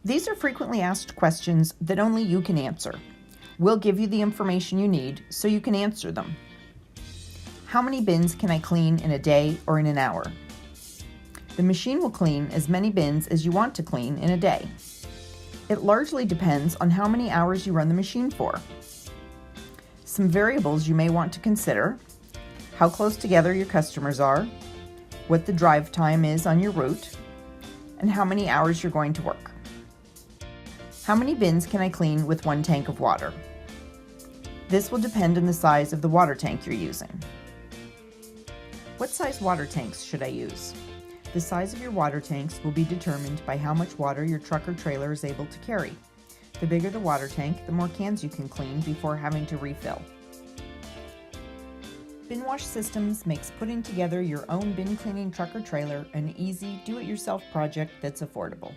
These are frequently asked questions that only you can answer. We'll give you the information you need so you can answer them. How many bins can I clean in a day or in an hour? The machine will clean as many bins as you want to clean in a day. It largely depends on how many hours you run the machine for. Some variables you may want to consider: how close together your customers are, what the drive time is on your route, and how many hours you're going to work. How many bins can I clean with 1 tank of water? This will depend on the size of the water tank you're using. What size water tanks should I use? The size of your water tanks will be determined by how much water your truck or trailer is able to carry. The bigger the water tank, the more cans you can clean before having to refill. Bin Wash Systems makes putting together your own bin cleaning truck or trailer an easy, do-it-yourself project that's affordable.